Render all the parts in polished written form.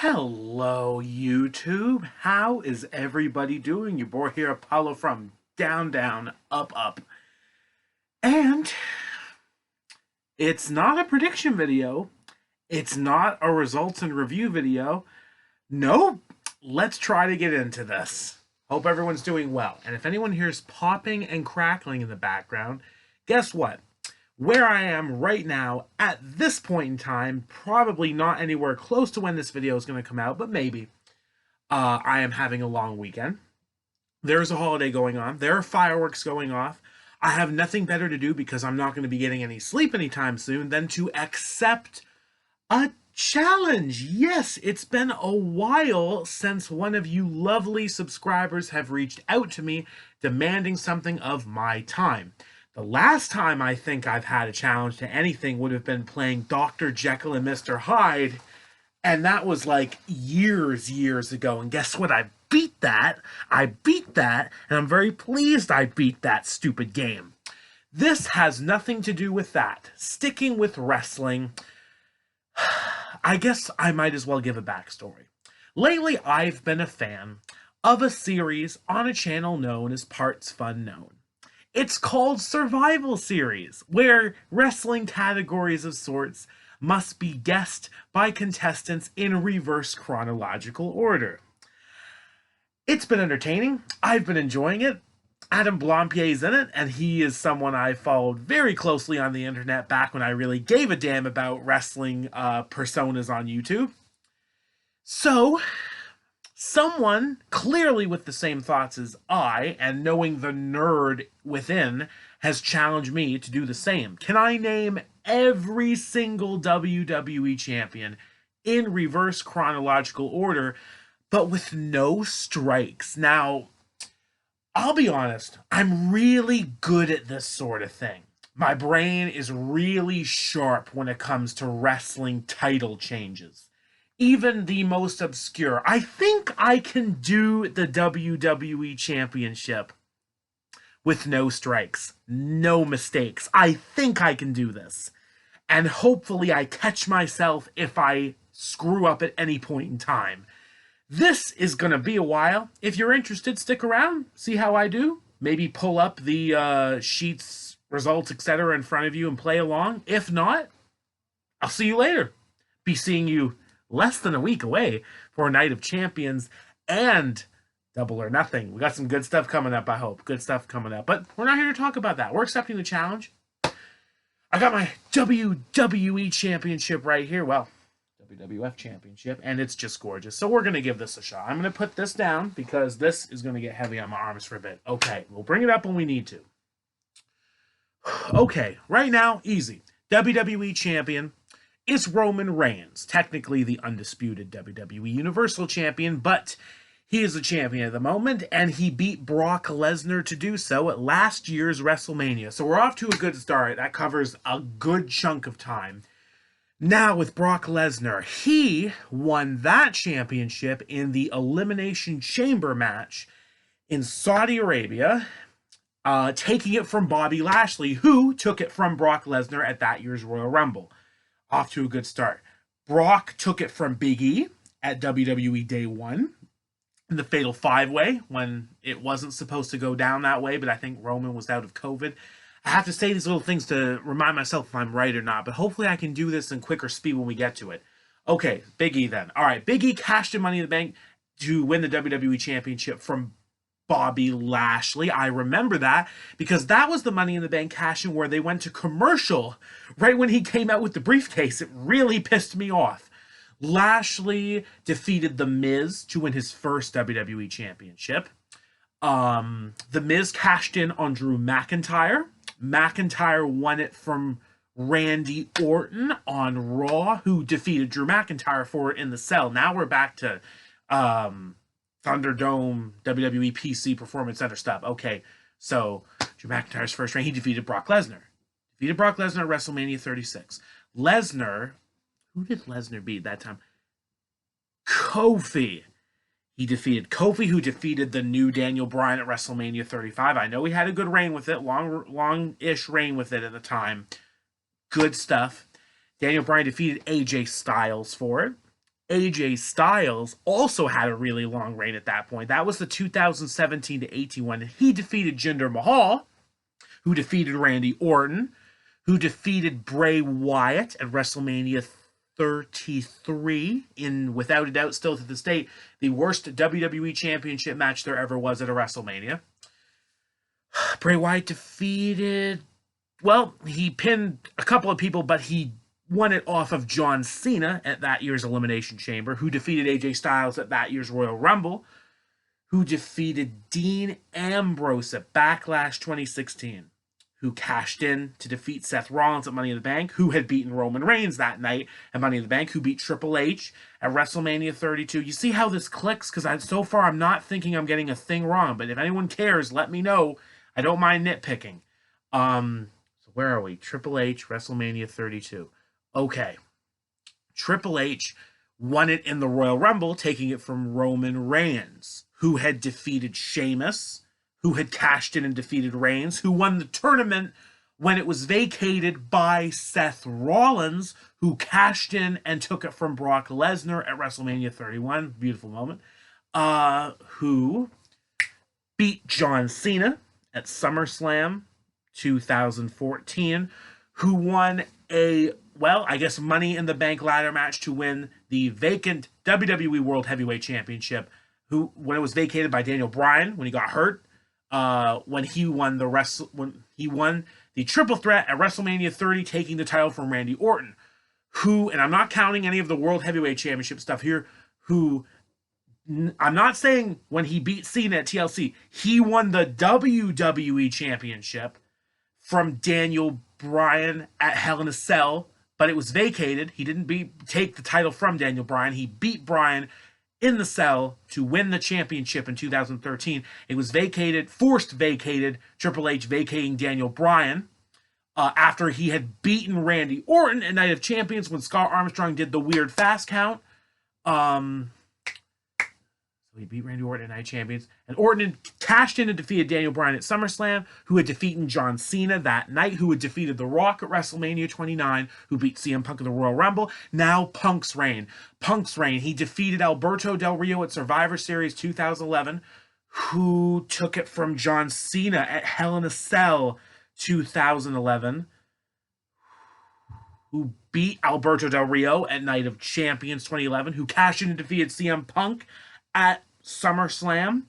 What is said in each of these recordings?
Hello, YouTube. How is everybody doing? Your boy here, Apollo from Down, Down, Up, Up. And it's not a prediction video. It's not a results and review video. Nope. Let's try to get into this. Hope everyone's doing well. And if anyone hears popping and crackling in the background, guess what? Where I am right now at this point in time, probably not anywhere close to when this video is going to come out, but maybe. I am having a long weekend. There's a holiday going on. There are fireworks going off. I have nothing better to do because I'm not going to be getting any sleep anytime soon than to accept a challenge. Yes, it's been a while since one of you lovely subscribers have reached out to me demanding something of my time. The last time I think I've had a challenge to anything would have been playing Dr. Jekyll and Mr. Hyde, and that was like years ago. And guess what? I beat that, and I'm very pleased I beat that stupid game. This has nothing to do with that. Sticking with wrestling, I guess I might as well give a backstory. Lately, I've been a fan of a series on a channel known as Parts Fun Known. It's called Survival Series, where wrestling categories of sorts must be guessed by contestants in reverse chronological order. It's been entertaining. I've been enjoying it. Adam Blampier's in it, and he is someone I followed very closely on the internet back when I really gave a damn about wrestling personas on YouTube. So, someone clearly with the same thoughts as I, and knowing the nerd within, has challenged me to do the same. Can I name every single WWE champion in reverse chronological order, but with no strikes? Now, I'll be honest, I'm really good at this sort of thing. My brain is really sharp when it comes to wrestling title changes. Even the most obscure. I think I can do the WWE Championship with no strikes, no mistakes. I think I can do this. And hopefully I catch myself if I screw up at any point in time. This is going to be a while. If you're interested, stick around, see how I do. Maybe pull up the sheets, results, etc. in front of you and play along. If not, I'll see you later. Be seeing you less than a week away for a Night of Champions and Double or Nothing. We got some good stuff coming up, I hope. Good stuff coming up. But we're not here to talk about that. We're accepting the challenge. I got my WWE Championship right here. Well, WWF Championship, and it's just gorgeous. So we're going to give this a shot. I'm going to put this down because this is going to get heavy on my arms for a bit. Okay, we'll bring it up when we need to. Okay, right now, easy. WWE Champion is Roman Reigns, technically the undisputed WWE Universal Champion, but he is the champion at the moment, and he beat Brock Lesnar to do so at last year's WrestleMania. So we're off to a good start. That covers a good chunk of time. Now with Brock Lesnar, he won that championship in the Elimination Chamber match in Saudi Arabia, taking it from Bobby Lashley, who took it from Brock Lesnar at that year's Royal Rumble. Off to a good start. Brock took it from Big E at WWE Day 1 in the Fatal 5-Way when it wasn't supposed to go down that way, but I think Roman was out of COVID. I have to say these little things to remind myself if I'm right or not, but hopefully I can do this in quicker speed when we get to it. Okay, Big E then. All right, Big E cashed in Money in the Bank to win the WWE Championship from Bobby Lashley. I remember that because that was the Money in the Bank cash-in where they went to commercial right when he came out with the briefcase. It really pissed me off. Lashley defeated The Miz to win his first WWE Championship. The Miz cashed in on Drew McIntyre. McIntyre won it from Randy Orton on Raw, who defeated Drew McIntyre for it in the Cell. Now we're back to Thunderdome, WWE PC Performance Center stuff. Okay, so Drew McIntyre's first reign, he defeated Brock Lesnar. Defeated Brock Lesnar at WrestleMania 36. Lesnar, who did Lesnar beat that time? Kofi. He defeated Kofi, who defeated the new Daniel Bryan at WrestleMania 35. I know he had a good reign with it, long-ish reign with it at the time. Good stuff. Daniel Bryan defeated AJ Styles for it. AJ Styles also had a really long reign at that point. That was the 2017 to 18 one. He defeated Jinder Mahal, who defeated Randy Orton, who defeated Bray Wyatt at WrestleMania 33 in, without a doubt, still to this date, the worst WWE Championship match there ever was at a WrestleMania. Bray Wyatt defeated, well, he pinned a couple of people, but he won it off of John Cena at that year's Elimination Chamber, who defeated AJ Styles at that year's Royal Rumble, who defeated Dean Ambrose at Backlash 2016, who cashed in to defeat Seth Rollins at Money in the Bank, who had beaten Roman Reigns that night at Money in the Bank, who beat Triple H at WrestleMania 32. You see how this clicks? Because so far I'm not thinking I'm getting a thing wrong, but if anyone cares, let me know. I don't mind nitpicking. So where are we? Triple H, WrestleMania 32. Okay. Triple H won it in the Royal Rumble, taking it from Roman Reigns, who had defeated Sheamus, who had cashed in and defeated Reigns, who won the tournament when it was vacated by Seth Rollins, who cashed in and took it from Brock Lesnar at WrestleMania 31. Beautiful moment. Who beat John Cena at SummerSlam 2014, who won a, well, I guess Money in the Bank ladder match to win the vacant WWE World Heavyweight Championship, who, when it was vacated by Daniel Bryan when he got hurt, when he won the triple threat at WrestleMania 30, taking the title from Randy Orton, who, and I'm not counting any of the World Heavyweight Championship stuff here, who, I'm not saying when he beat Cena at TLC, he won the WWE Championship from Daniel Bryan at Hell in a Cell, but it was vacated. He didn't take the title from Daniel Bryan. He beat Bryan in the cell to win the championship in 2013. It was forced vacated, Triple H vacating Daniel Bryan after he had beaten Randy Orton at Night of Champions when Scott Armstrong did the weird fast count. So he beat Randy Orton at Night of Champions. And Orton cashed in and defeated Daniel Bryan at SummerSlam, who had defeated John Cena that night, who had defeated The Rock at WrestleMania 29, who beat CM Punk in the Royal Rumble. Now Punk's reign. He defeated Alberto Del Rio at Survivor Series 2011, who took it from John Cena at Hell in a Cell 2011, who beat Alberto Del Rio at Night of Champions 2011, who cashed in and defeated CM Punk at SummerSlam,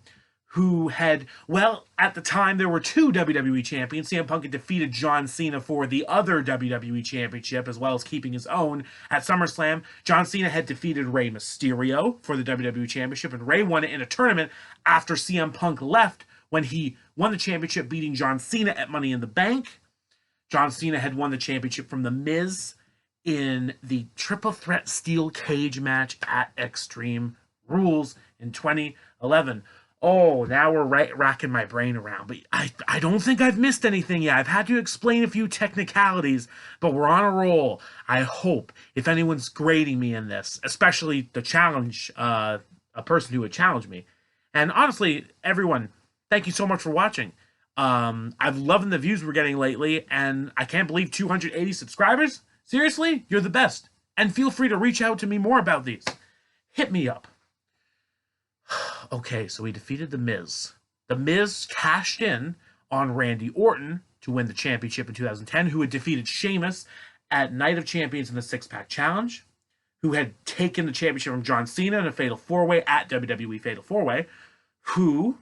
who had, well, at the time there were two WWE champions. CM Punk had defeated John Cena for the other WWE championship, as well as keeping his own at SummerSlam. John Cena had defeated Rey Mysterio for the WWE championship, and Rey won it in a tournament after CM Punk left when he won the championship, beating John Cena at Money in the Bank. John Cena had won the championship from The Miz in the triple threat steel cage match at Extreme Rules in 2011. Oh, now we're racking my brain around. But I don't think I've missed anything yet. I've had to explain a few technicalities, but we're on a roll. I hope, if anyone's grading me in this, especially the challenge, a person who would challenge me. And honestly, everyone, thank you so much for watching. I've loved the views we're getting lately, and I can't believe 280 subscribers. Seriously, you're the best. And feel free to reach out to me more about these. Hit me up. Okay, so he defeated The Miz. The Miz cashed in on Randy Orton to win the championship in 2010, who had defeated Sheamus at Night of Champions in the Six-Pack Challenge, who had taken the championship from John Cena in a Fatal 4-Way at WWE Fatal 4-Way, who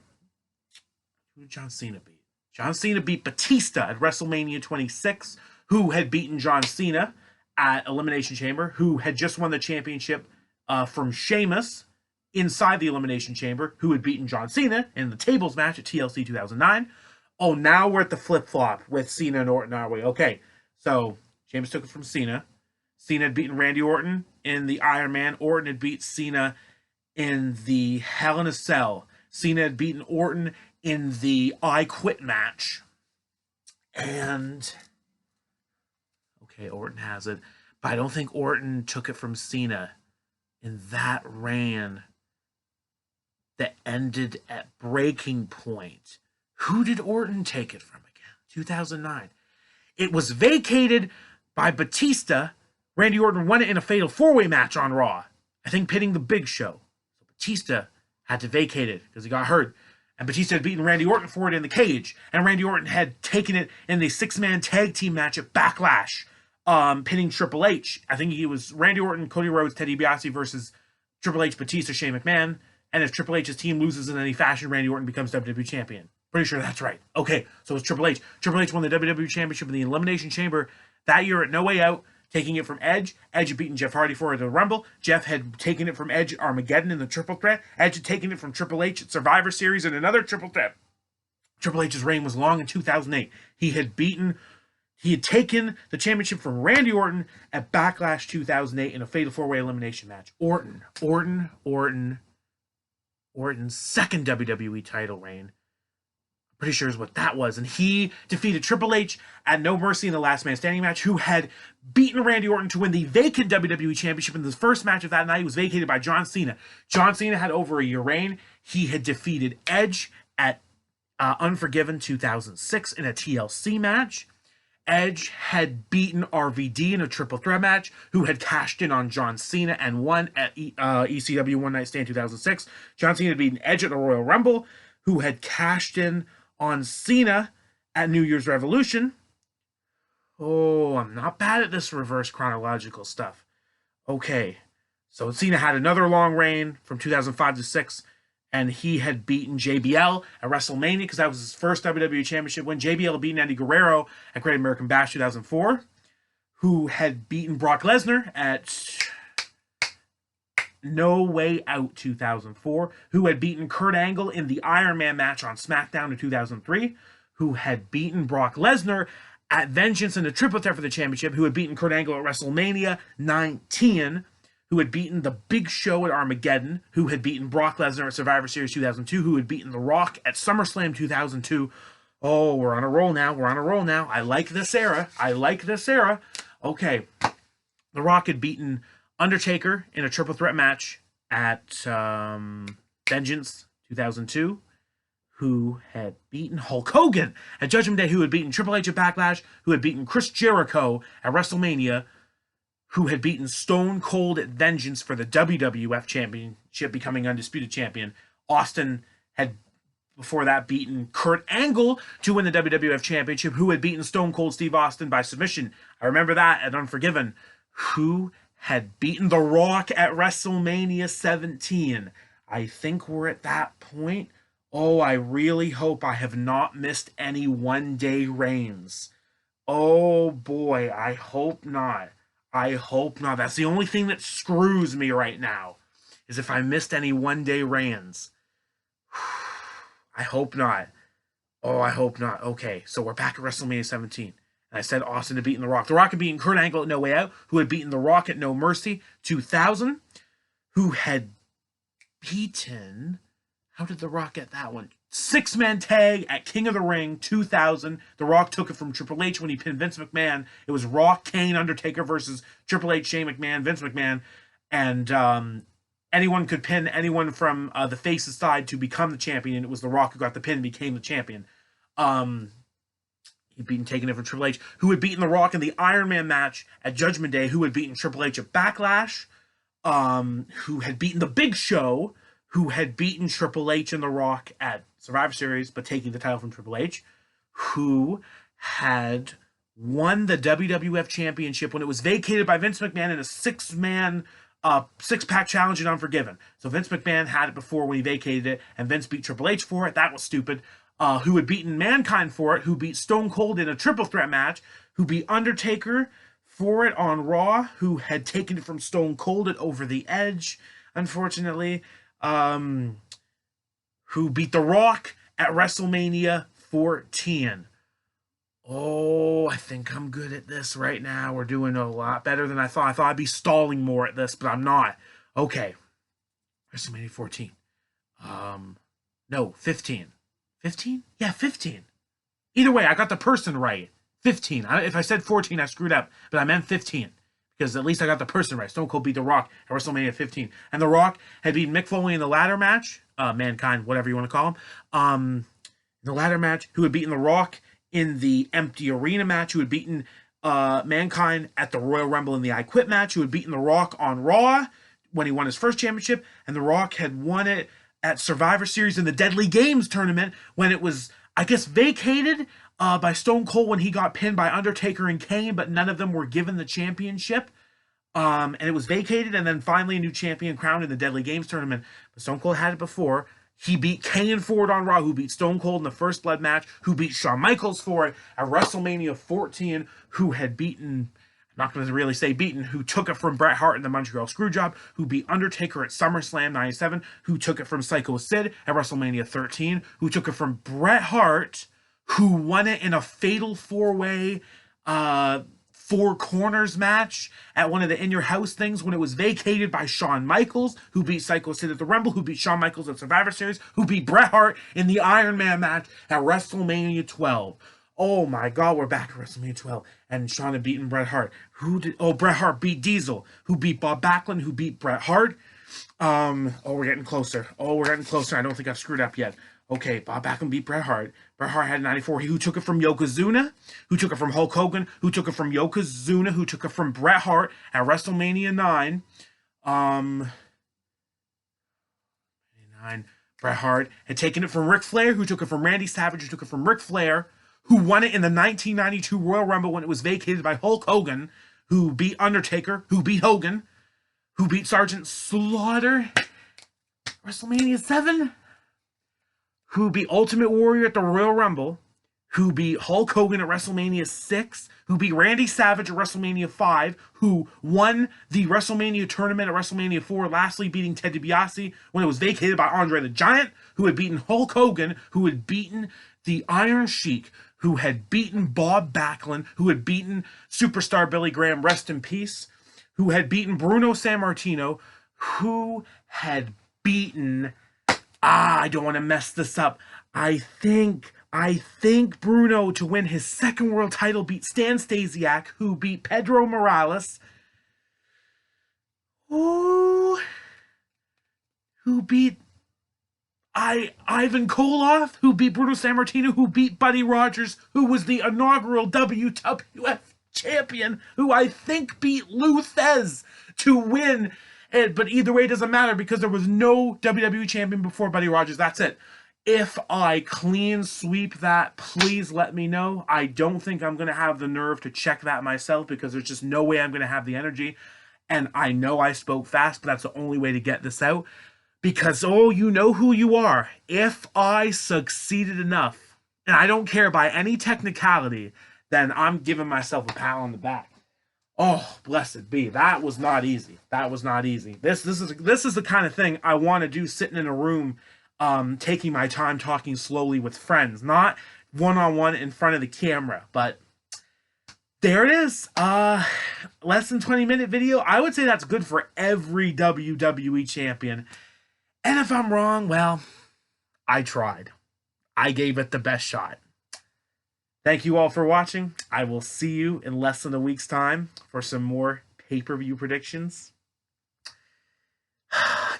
did John Cena beat? John Cena beat Batista at WrestleMania 26, who had beaten John Cena at Elimination Chamber, who had just won the championship from Sheamus inside the Elimination Chamber, who had beaten John Cena in the tables match at TLC 2009. Oh, now we're at the flip-flop with Cena and Orton, aren't we? Okay, so Sheamus took it from Cena. Cena had beaten Randy Orton in the Iron Man. Orton had beat Cena in the Hell in a Cell. Cena had beaten Orton in the I Quit match. And, okay, Orton has it. But I don't think Orton took it from Cena in that reign that ended at Breaking Point. Who did Orton take it from again? 2009. It was vacated by Batista. Randy Orton won it in a Fatal 4-Way match on Raw. I think pitting the Big Show. So Batista had to vacate it because he got hurt. And Batista had beaten Randy Orton for it in the cage. And Randy Orton had taken it in the 6-man tag team match at Backlash, pinning Triple H. I think he was Randy Orton, Cody Rhodes, Ted DiBiase versus Triple H, Batista, Shane McMahon. And if Triple H's team loses in any fashion, Randy Orton becomes WWE Champion. Pretty sure that's right. Okay, so it's Triple H. Triple H won the WWE Championship in the Elimination Chamber that year at No Way Out, taking it from Edge. Edge had beaten Jeff Hardy for it at the Rumble. Jeff had taken it from Edge at Armageddon in the Triple Threat. Edge had taken it from Triple H at Survivor Series in another Triple Threat. Triple H's reign was long in 2008. He had taken the championship from Randy Orton at Backlash 2008 in a Fatal 4-Way elimination match. Orton's second WWE title reign. Pretty sure is what that was. And he defeated Triple H at No Mercy in the Last Man Standing match, who had beaten Randy Orton to win the vacant WWE Championship. In the first match of that night, he was vacated by John Cena. John Cena had over a year reign. He had defeated Edge at Unforgiven 2006 in a TLC match. Edge had beaten RVD in a triple threat match, who had cashed in on John Cena and won at ECW One Night Stand 2006. John Cena had beaten Edge at the Royal Rumble, who had cashed in on Cena at New Year's Revolution. Oh, I'm not bad at this reverse chronological stuff. Okay, so Cena had another long reign from 2005 to 6, and he had beaten JBL at WrestleMania because that was his first WWE Championship win. JBL had beaten Eddie Guerrero at Great American Bash 2004, who had beaten Brock Lesnar at No Way Out 2004, who had beaten Kurt Angle in the Iron Man match on SmackDown in 2003, who had beaten Brock Lesnar at Vengeance in the Triple Threat for the championship, who had beaten Kurt Angle at WrestleMania 19, who had beaten The Big Show at Armageddon, who had beaten Brock Lesnar at Survivor Series 2002, who had beaten The Rock at SummerSlam 2002. Oh, we're on a roll now. I like this era. Okay. The Rock had beaten Undertaker in a triple threat match at Vengeance 2002, who had beaten Hulk Hogan at Judgment Day, who had beaten Triple H at Backlash, who had beaten Chris Jericho at WrestleMania, who had beaten Stone Cold at Vengeance for the WWF Championship, becoming Undisputed Champion. Austin had, before that, beaten Kurt Angle to win the WWF Championship, who had beaten Stone Cold Steve Austin by submission. I remember that at Unforgiven. Who had beaten The Rock at WrestleMania 17. I think we're at that point. Oh, I really hope I have not missed any one-day reigns. Oh boy, I hope not. That's the only thing that screws me right now, is if I missed any one-day reigns. I hope not. Oh, I hope not. Okay, so we're back at WrestleMania 17. And I said Austin had beaten The Rock. The Rock had beaten Kurt Angle at No Way Out, who had beaten The Rock at No Mercy 2000, who had beaten... How did The Rock get that one? 6-man tag at King of the Ring 2000. The Rock took it from Triple H when he pinned Vince McMahon. It was Rock, Kane, Undertaker versus Triple H, Shane McMahon, Vince McMahon. And anyone could pin anyone from the face's side to become the champion. And it was The Rock who got the pin and became the champion. He'd beaten, taken it from Triple H, who had beaten The Rock in the Iron Man match at Judgment Day, who had beaten Triple H at Backlash, who had beaten The Big Show, who had beaten Triple H and The Rock at Survivor Series, but taking the title from Triple H, who had won the WWF Championship when it was vacated by Vince McMahon in a six-pack challenge in Unforgiven. So Vince McMahon had it before when he vacated it, and Vince beat Triple H for it. That was stupid. Who had beaten Mankind for it, who beat Stone Cold in a triple threat match, who beat Undertaker for it on Raw, who had taken it from Stone Cold at Over the Edge, unfortunately, who beat The Rock at WrestleMania 14. Oh, I think I'm good at this right now. We're doing a lot better than I thought. I thought I'd be stalling more at this, but I'm not. Okay. WrestleMania 14. No, 15. 15? Yeah, 15. Either way, I got the person right. 15. If I said 14, I screwed up, but I meant 15. Because at least I got the person right. Stone Cold beat The Rock at WrestleMania 15. And The Rock had beaten Mick Foley in the ladder match. Mankind, whatever you want to call him. In the ladder match, who had beaten The Rock in the empty arena match, who had beaten Mankind at the Royal Rumble in the I Quit match, who had beaten The Rock on Raw when he won his first championship, and The Rock had won it at Survivor Series in the Deadly Games tournament when it was, I guess, vacated by Stone Cold when he got pinned by Undertaker and Kane, but none of them were given the championship. And it was vacated, and then finally a new champion crowned in the Deadly Games tournament. But Stone Cold had it before. He beat Kane for it on Raw, who beat Stone Cold in the first blood match, who beat Shawn Michaels for it at WrestleMania 14, who had beaten, I'm not going to really say beaten, who took it from Bret Hart in the Montreal Screwjob, who beat Undertaker at SummerSlam 97, who took it from Psycho Sid at WrestleMania 13, who took it from Bret Hart, who won it in a fatal four-way four corners match at one of the In Your House things when it was vacated by Shawn Michaels, who beat Psycho Sid at the Rumble, who beat Shawn Michaels at Survivor Series, who beat Bret Hart in the Iron Man match at WrestleMania 12. Oh my God, we're back at WrestleMania 12, and Shawn had beaten Bret Hart. Bret Hart beat Diesel, who beat Bob Backlund, who beat Bret Hart. We're getting closer. I don't think I've screwed up yet. Okay, Bob Backlund beat Bret Hart. Bret Hart had 94. Who took it from Yokozuna? Who took it from Hulk Hogan? Who took it from Yokozuna? Who took it from Bret Hart at WrestleMania 9? Bret Hart had taken it from Ric Flair. Who took it from Randy Savage? Who took it from Ric Flair? Who won it in the 1992 Royal Rumble when it was vacated by Hulk Hogan? Who beat Undertaker? Who beat Hogan? Who beat Sergeant Slaughter? WrestleMania 7? Who beat Ultimate Warrior at the Royal Rumble, who beat Hulk Hogan at WrestleMania 6, who beat Randy Savage at WrestleMania 5, who won the WrestleMania tournament at WrestleMania 4, lastly beating Ted DiBiase when it was vacated by Andre the Giant, who had beaten Hulk Hogan, who had beaten the Iron Sheik, who had beaten Bob Backlund, who had beaten Superstar Billy Graham, rest in peace, who had beaten Bruno Sammartino, who had beaten... I don't want to mess this up. I think Bruno, to win his second world title, beat Stan Stasiak, who beat Pedro Morales. Who beat Ivan Koloff, who beat Bruno Sammartino, who beat Buddy Rogers, who was the inaugural WWF champion, who I think beat Lou Thez to win. But either way, it doesn't matter because there was no WWE champion before Buddy Rogers. That's it. If I clean sweep that, please let me know. I don't think I'm going to have the nerve to check that myself because there's just no way I'm going to have the energy. And I know I spoke fast, but that's the only way to get this out. Because, you know who you are. If I succeeded enough, and I don't care by any technicality, then I'm giving myself a pat on the back. Oh, blessed be. That was not easy. This is the kind of thing I want to do sitting in a room, taking my time, talking slowly with friends, not one-on-one in front of the camera. But there it is. Less than 20-minute video. I would say that's good for every WWE champion. And if I'm wrong, well, I tried. I gave it the best shot. Thank you all for watching. I will see you in less than a week's time for some more pay-per-view predictions.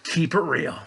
Keep it real.